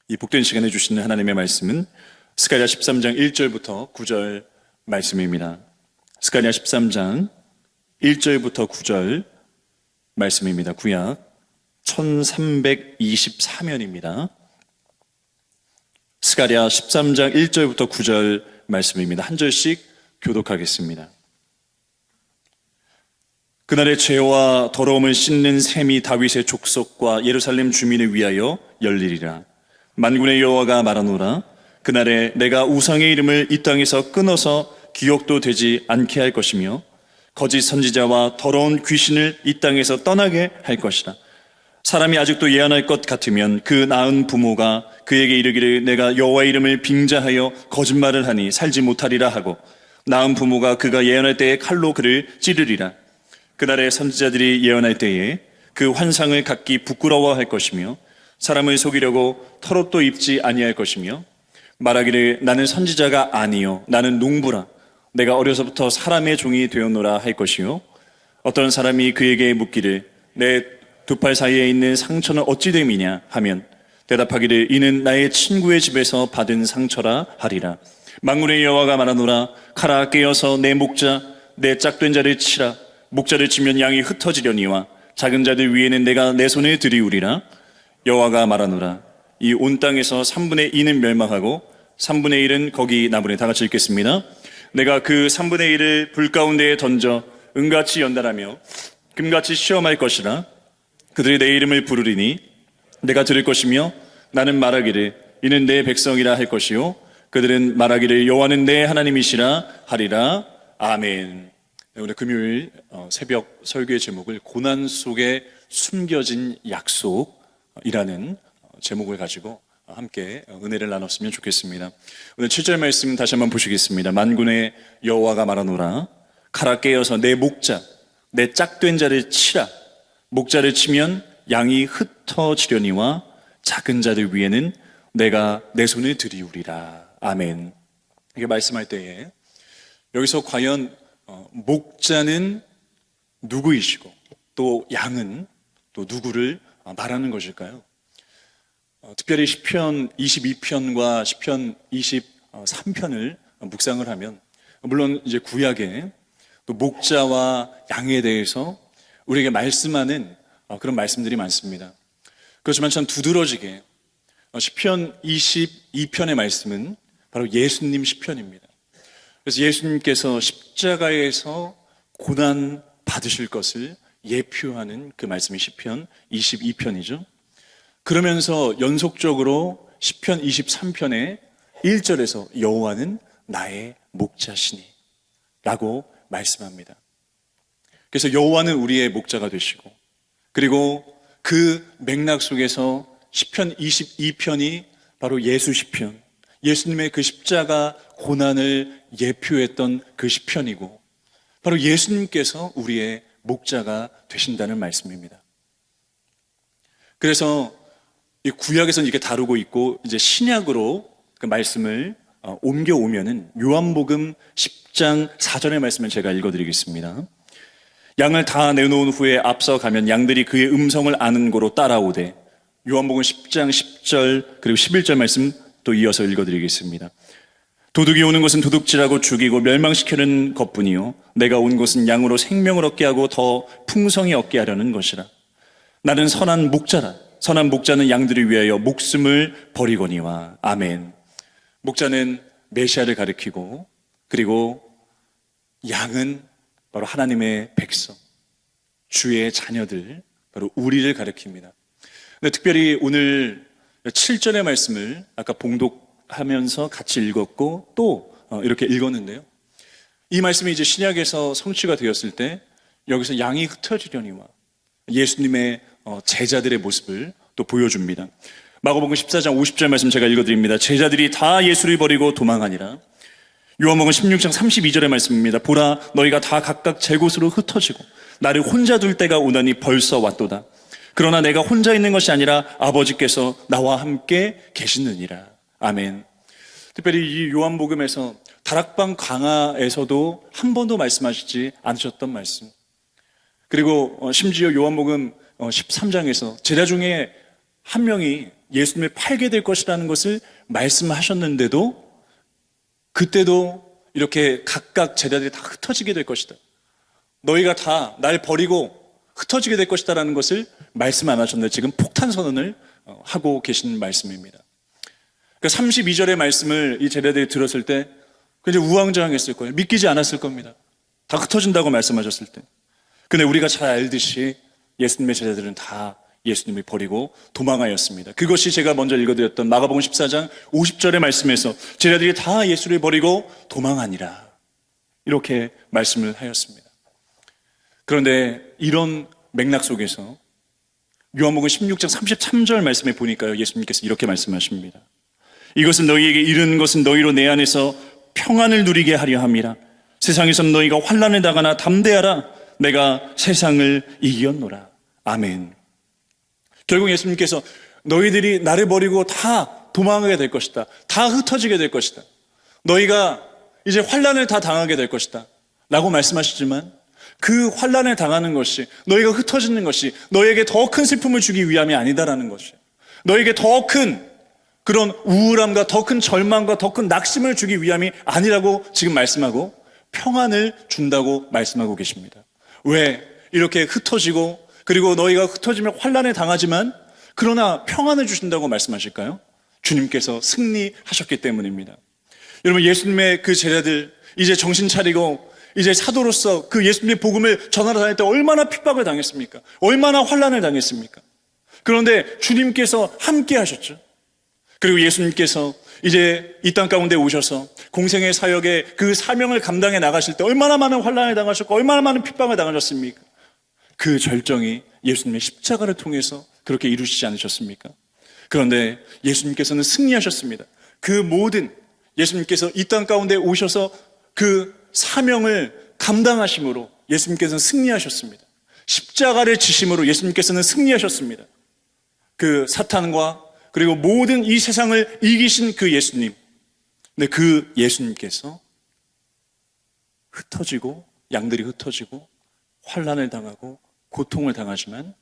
이 복된 시간에 주시는 하나님의 말씀은 스가랴 13장 1절부터 9절 말씀입니다. 스가랴 13장 1절부터 9절 말씀입니다. 구약 1324면입니다. 스가랴 13장 1절부터 9절 말씀입니다. 한 절씩 교독하겠습니다. 그날의 죄와 더러움을 씻는 셈이 다윗의 족속과 예루살렘 주민을 위하여 열리리라. 만군의 여호와가 말하노라. 그날에 내가 우상의 이름을 이 땅에서 끊어서 기억도 되지 않게 할 것이며 거짓 선지자와 더러운 귀신을 이 땅에서 떠나게 할 것이라. 사람이 아직도 예언할 것 같으면 그 낳은 부모가 그에게 이르기를 내가 여호와의 이름을 빙자하여 거짓말을 하니 살지 못하리라 하고 낳은 부모가 그가 예언할 때에 칼로 그를 찌르리라. 그날에 선지자들이 예언할 때에 그 환상을 갖기 부끄러워할 것이며 사람을 속이려고 털옷도 입지 아니할 것이며 말하기를 나는 선지자가 아니요 나는 농부라 내가 어려서부터 사람의 종이 되었노라 할 것이요 어떤 사람이 그에게 묻기를 내 두 팔 사이에 있는 상처는 어찌 됨이냐 하면 대답하기를 이는 나의 친구의 집에서 받은 상처라 하리라. 만군의 여호와가 말하노라. 칼아 깨어서 내 목자 내 짝된 자를 치라. 목자를 치면 양이 흩어지려니와 작은 자들 위에는 내가 내 손을 들이우리라. 여호와가 말하노라. 이 온 땅에서 3분의 2는 멸망하고 3분의 1은 거기 남으리. 다 같이 읽겠습니다. 내가 그 3분의 1을 불 가운데에 던져 은같이 연달하며 금같이 시험할 것이라. 그들이 내 이름을 부르리니 내가 들을 것이며 나는 말하기를 이는 내 백성이라 할 것이요 그들은 말하기를 여호와는 내 하나님이시라 하리라. 아멘. 오늘 금요일 새벽 설교의 제목을 고난 속에 숨겨진 약속이라는 제목을 가지고 함께 은혜를 나눴으면 좋겠습니다. 오늘 7절 말씀 다시 한번 보시겠습니다. 만군의 여호와가 말하노라. 칼아 깨어서 내 목자 내 짝된 자를 치라. 목자를 치면 양이 흩어지려니와 작은 자들 위에는 내가 내 손을 들이우리라. 아멘. 이게 말씀할 때에 여기서 과연 목자는 누구이시고 또 양은 또 누구를 말하는 것일까요? 특별히 시편 22편과 시편 23편을 묵상을 하면 물론 이제 구약에 또 목자와 양에 대해서 우리에게 말씀하는 그런 말씀들이 많습니다. 그렇지만 참 두드러지게 시편 22편의 말씀은 바로 예수님 시편입니다. 그래서 예수님께서 십자가에서 고난 받으실 것을 예표하는 그 말씀이 시편 22편이죠. 그러면서 연속적으로 시편 23편의 1절에서 여호와는 나의 목자시니 라고 말씀합니다. 그래서 여호와는 우리의 목자가 되시고 그리고 그 맥락 속에서 시편 22편이 바로 예수 시편, 예수님의 그 십자가 고난을 예표했던 그 시편이고 바로 예수님께서 우리의 목자가 되신다는 말씀입니다. 그래서 이 구약에서는 이렇게 다루고 있고 이제 신약으로 그 말씀을 옮겨오면은 요한복음 10장 4절의 말씀을 제가 읽어드리겠습니다. 양을 다 내놓은 후에 앞서가면 양들이 그의 음성을 아는 고로 따라오되. 요한복음 10장 10절 그리고 11절 말씀 또 이어서 읽어드리겠습니다. 도둑이 오는 것은 도둑질하고 죽이고 멸망시키는 것뿐이요 내가 온 것은 양으로 생명을 얻게 하고 더 풍성히 얻게 하려는 것이라. 나는 선한 목자라. 선한 목자는 양들을 위하여 목숨을 버리거니와. 아멘. 목자는 메시아를 가리키고 그리고 양은 바로 하나님의 백성, 주의 자녀들, 바로 우리를 가리킵니다. 근데 특별히 오늘 7절의 말씀을 아까 봉독하면서 같이 읽었고 또 이렇게 읽었는데요. 이 말씀이 이제 신약에서 성취가 되었을 때 여기서 양이 흩어지려니와 예수님의 제자들의 모습을 또 보여줍니다. 마가복음 14장 50절 말씀 제가 읽어드립니다. 제자들이 다 예수를 버리고 도망하니라. 요한복음 16장 32절의 말씀입니다. 보라 너희가 다 각각 제 곳으로 흩어지고 나를 혼자 둘 때가 오나니 벌써 왔도다. 그러나 내가 혼자 있는 것이 아니라 아버지께서 나와 함께 계시느니라. 아멘. 특별히 이 요한복음에서 다락방 강화에서도 한 번도 말씀하시지 않으셨던 말씀, 그리고 심지어 요한복음 13장에서 제자 중에 한 명이 예수님을 팔게 될 것이라는 것을 말씀하셨는데도 그때도 이렇게 각각 제자들이 다 흩어지게 될 것이다. 너희가 다 날 버리고 흩어지게 될 것이다 라는 것을 말씀 안 하셨는데 지금 폭탄 선언을 하고 계신 말씀입니다. 그러니까 32절의 말씀을 이 제자들이 들었을 때 굉장히 우왕좌왕했을 거예요. 믿기지 않았을 겁니다. 다 흩어진다고 말씀하셨을 때. 근데 우리가 잘 알듯이 예수님의 제자들은 다 예수님을 버리고 도망하였습니다. 그것이 제가 먼저 읽어드렸던 마가복음 14장 50절의 말씀에서 제자들이 다 예수를 버리고 도망하니라 이렇게 말씀을 하였습니다. 그런데 이런 맥락 속에서 요한복음 16장 33절 말씀에 보니까요, 예수님께서 이렇게 말씀하십니다. 이것은 너희에게 이르는 것은 너희로 내 안에서 평안을 누리게 하려 함이라. 세상에선 너희가 환난을 당하나 담대하라. 내가 세상을 이겼노라. 아멘. 결국 예수님께서 너희들이 나를 버리고 다 도망하게 될 것이다. 다 흩어지게 될 것이다. 너희가 이제 환난을 다 당하게 될 것이다 라고 말씀하시지만 그 환난을 당하는 것이, 너희가 흩어지는 것이 너희에게 더 큰 슬픔을 주기 위함이 아니다라는 것이, 너희에게 더 큰 그런 우울함과 더 큰 절망과 더 큰 낙심을 주기 위함이 아니라고 지금 말씀하고 평안을 준다고 말씀하고 계십니다. 왜 이렇게 흩어지고 그리고 너희가 흩어지면 환난을 당하지만 그러나 평안을 주신다고 말씀하실까요? 주님께서 승리하셨기 때문입니다. 여러분, 예수님의 그 제자들 이제 정신 차리고 이제 사도로서 그 예수님의 복음을 전하러 다닐 때 얼마나 핍박을 당했습니까? 얼마나 환난을 당했습니까? 그런데 주님께서 함께 하셨죠. 그리고 예수님께서 이제 이 땅 가운데 오셔서 공생의 사역의 그 사명을 감당해 나가실 때 얼마나 많은 환난을 당하셨고 얼마나 많은 핍박을 당하셨습니까? 그 절정이 예수님의 십자가를 통해서 그렇게 이루시지 않으셨습니까? 그런데 예수님께서는 승리하셨습니다. 그 모든 예수님께서 이 땅 가운데 오셔서 그 사명을 감당하심으로 예수님께서는 승리하셨습니다. 십자가를 지심으로 예수님께서는 승리하셨습니다. 그 사탄과 그리고 모든 이 세상을 이기신 그 예수님. 근데 그 예수님께서 흩어지고 양들이 흩어지고 환난을 당하고 고통을 당하지만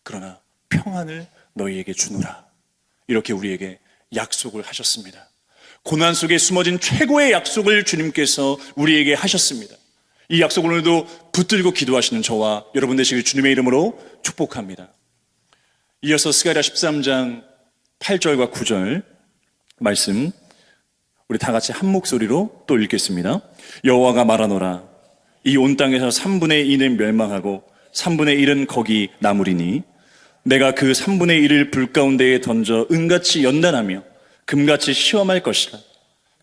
그러나 평안을 너희에게 주노라. 이렇게 우리에게 약속을 하셨습니다. 고난 속에 숨어진 최고의 약속을 주님께서 우리에게 하셨습니다. 이 약속을 오늘도 붙들고 기도하시는 저와 여러분 되시길 주님의 이름으로 축복합니다. 이어서 스가랴 13장 8절과 9절 말씀 우리 다 같이 한 목소리로 또 읽겠습니다. 여호와가 말하노라. 이 온 땅에서 3분의 2는 멸망하고 3분의 1은 거기 남으리니 내가 그 3분의 1을 불 가운데에 던져 은같이 연단하며 금같이 시험할 것이라.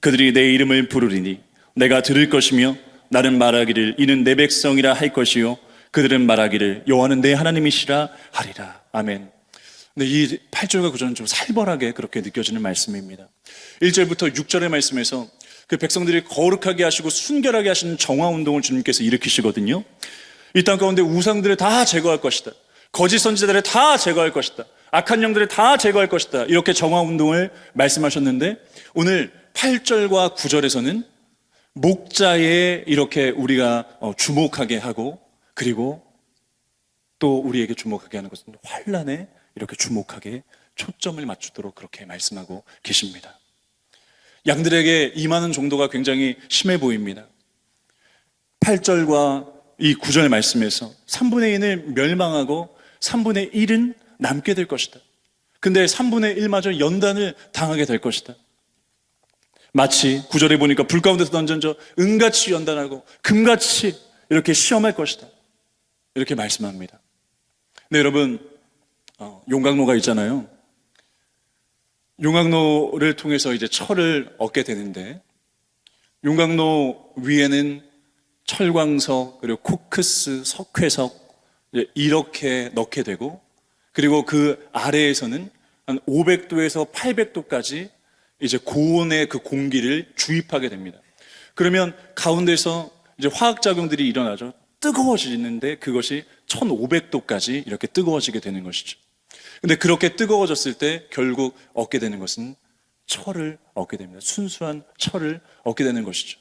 그들이 내 이름을 부르리니 내가 들을 것이며 나는 말하기를 이는 내 백성이라 할 것이요 그들은 말하기를 여호와는 내 하나님이시라 하리라. 아멘. 근데 이 8절과 9절은 좀 살벌하게 그렇게 느껴지는 말씀입니다. 1절부터 6절의 말씀에서 그 백성들이 거룩하게 하시고 순결하게 하시는 정화운동을 주님께서 일으키시거든요. 이 땅 가운데 우상들을 다 제거할 것이다. 거짓 선지자들을 다 제거할 것이다. 악한 영들을 다 제거할 것이다. 이렇게 정화운동을 말씀하셨는데 오늘 8절과 9절에서는 목자에 이렇게 우리가 주목하게 하고 그리고 또 우리에게 주목하게 하는 것은 환난에 이렇게 주목하게 초점을 맞추도록 그렇게 말씀하고 계십니다. 양들에게 임하는 정도가 굉장히 심해 보입니다. 8절과 이 9절 말씀에서 3분의 1은 멸망하고 3분의 1은 남게 될 것이다. 근데 3분의 1마저 연단을 당하게 될 것이다. 마치 9절에 보니까 불 가운데서 던져져 은같이 연단하고 금같이 이렇게 시험할 것이다. 이렇게 말씀합니다. 네, 여러분, 용광로가 있잖아요. 용광로를 통해서 이제 철을 얻게 되는데 용광로 위에는 철광석 그리고 코크스, 석회석 이렇게 넣게 되고 그리고 그 아래에서는 한 500도에서 800도까지 이제 고온의 그 공기를 주입하게 됩니다. 그러면 가운데서 이제 화학작용들이 일어나죠. 뜨거워지는데 그것이 1500도까지 이렇게 뜨거워지게 되는 것이죠. 근데 그렇게 뜨거워졌을 때 결국 얻게 되는 것은 철을 얻게 됩니다. 순수한 철을 얻게 되는 것이죠.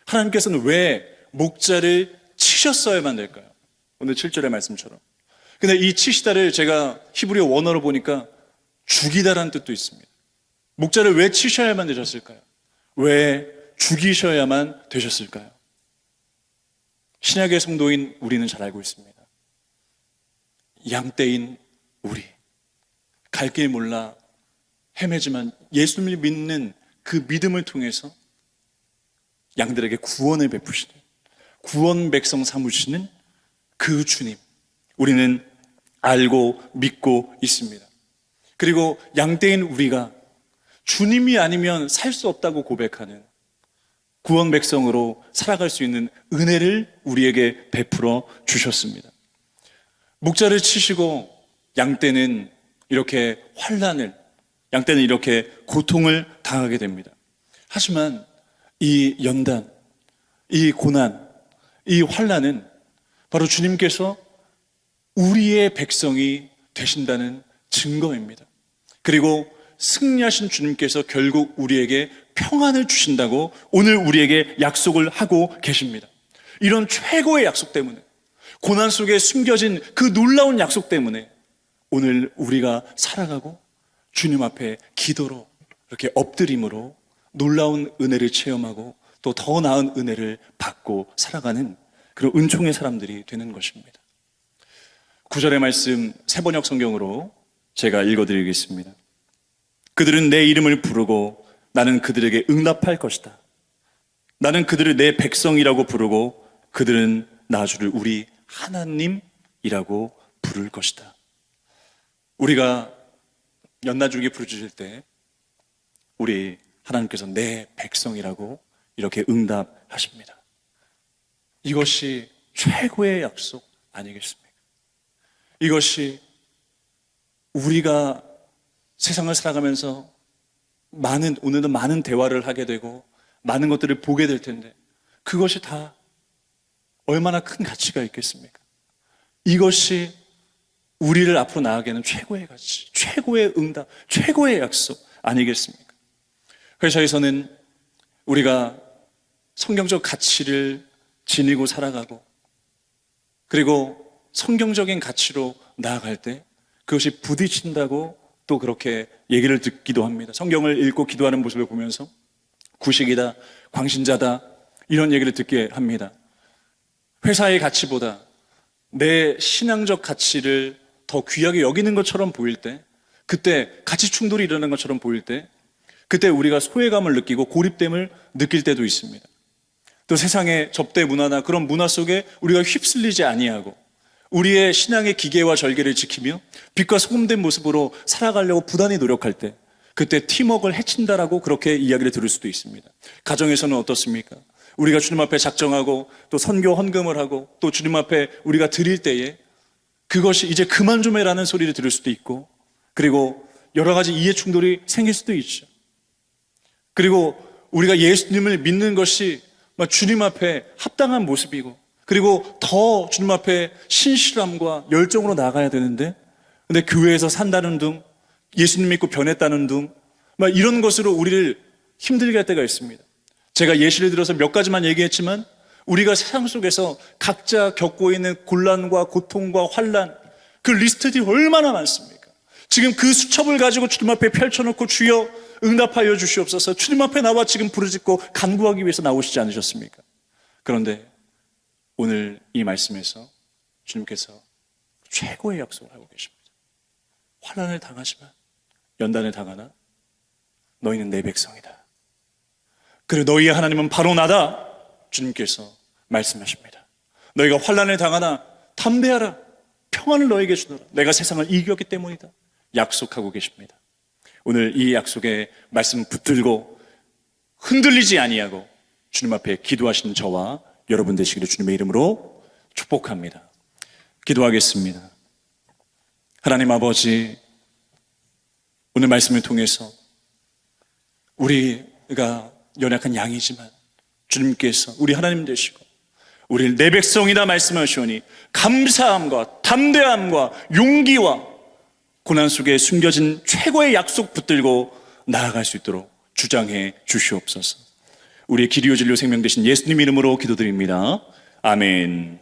하나님께서는 왜 목자를 치셨어야만 될까요? 오늘 7절의 말씀처럼. 근데 이 치시다를 제가 히브리어 원어로 보니까 죽이다라는 뜻도 있습니다. 목자를 왜 치셔야만 되셨을까요? 왜 죽이셔야만 되셨을까요? 신약의 성도인 우리는 잘 알고 있습니다. 양떼인 우리, 갈 길 몰라 헤매지만 예수님을 믿는 그 믿음을 통해서 양들에게 구원을 베푸시는, 구원 백성 삼으시는 그 주님, 우리는 알고 믿고 있습니다. 그리고 양떼인 우리가 주님이 아니면 살 수 없다고 고백하는 구원 백성으로 살아갈 수 있는 은혜를 우리에게 베풀어 주셨습니다. 목자를 치시고 양떼는 이렇게 양떼는 이렇게 고통을 당하게 됩니다. 하지만 이 연단, 이 고난, 이 환난은 바로 주님께서 우리의 백성이 되신다는 증거입니다. 그리고 승리하신 주님께서 결국 우리에게 평안을 주신다고 오늘 우리에게 약속을 하고 계십니다. 이런 최고의 약속 때문에, 고난 속에 숨겨진 그 놀라운 약속 때문에 오늘 우리가 살아가고 주님 앞에 기도로, 이렇게 엎드림으로 놀라운 은혜를 체험하고 또 더 나은 은혜를 받고 살아가는 그런 은총의 사람들이 되는 것입니다. 9절의 말씀 세번역 성경으로 제가 읽어드리겠습니다. 그들은 내 이름을 부르고 나는 그들에게 응답할 것이다. 나는 그들을 내 백성이라고 부르고 그들은 나주를 우리 하나님이라고 부를 것이다. 우리가 연나줄기 부르실 때 우리 하나님께서 내 백성이라고 이렇게 응답하십니다. 이것이 최고의 약속 아니겠습니까? 이것이 우리가 세상을 살아가면서 오늘은 많은 대화를 하게 되고 많은 것들을 보게 될 텐데 그것이 다 얼마나 큰 가치가 있겠습니까? 이것이 우리를 앞으로 나아가게 하는 최고의 가치, 최고의 응답, 최고의 약속 아니겠습니까? 회사에서는 우리가 성경적 가치를 지니고 살아가고 그리고 성경적인 가치로 나아갈 때 그것이 부딪힌다고 또 그렇게 얘기를 듣기도 합니다. 성경을 읽고 기도하는 모습을 보면서 구식이다, 광신자다 이런 얘기를 듣게 합니다. 회사의 가치보다 내 신앙적 가치를 더 귀하게 여기는 것처럼 보일 때, 그때 가치 충돌이 일어나는 것처럼 보일 때 그때 우리가 소외감을 느끼고 고립됨을 느낄 때도 있습니다. 또 세상의 접대 문화나 그런 문화 속에 우리가 휩쓸리지 아니하고 우리의 신앙의 기계와 절개를 지키며 빛과 소금된 모습으로 살아가려고 부단히 노력할 때 그때 팀워크를 해친다라고 그렇게 이야기를 들을 수도 있습니다. 가정에서는 어떻습니까? 우리가 주님 앞에 작정하고 또 선교 헌금을 하고 또 주님 앞에 우리가 드릴 때에 그것이 이제 그만 좀 해라는 소리를 들을 수도 있고 그리고 여러 가지 이해 충돌이 생길 수도 있죠. 그리고 우리가 예수님을 믿는 것이 주님 앞에 합당한 모습이고 그리고 더 주님 앞에 신실함과 열정으로 나가야 되는데 근데 교회에서 산다는 둥 예수님 믿고 변했다는 둥 이런 것으로 우리를 힘들게 할 때가 있습니다. 제가 예시를 들어서 몇 가지만 얘기했지만 우리가 세상 속에서 각자 겪고 있는 곤란과 고통과 환난 그 리스트들이 얼마나 많습니까? 지금 그 수첩을 가지고 주님 앞에 펼쳐놓고 주여 응답하여 주시옵소서 주님 앞에 나와 지금 부르짖고 간구하기 위해서 나오시지 않으셨습니까? 그런데 오늘 이 말씀에서 주님께서 최고의 약속을 하고 계십니다. 환난을 당하지만 연단을 당하나 너희는 내 백성이다. 그리고 너희의 하나님은 바로 나다. 주님께서 말씀하십니다. 너희가 환난을 당하나 담대하라. 평안을 너희에게 주노라. 내가 세상을 이겼기 때문이다. 약속하고 계십니다. 오늘 이 약속의 말씀 붙들고 흔들리지 아니하고 주님 앞에 기도하시는 저와 여러분 되시기를 주님의 이름으로 축복합니다. 기도하겠습니다. 하나님 아버지, 오늘 말씀을 통해서 우리가 연약한 양이지만 주님께서 우리 하나님 되시고 우리를 내 백성이다 말씀하시오니 감사함과 담대함과 용기와 고난 속에 숨겨진 최고의 약속 붙들고 나아갈 수 있도록 주장해 주시옵소서. 우리의 길이요 진리요 생명 되신 예수님 이름으로 기도드립니다. 아멘.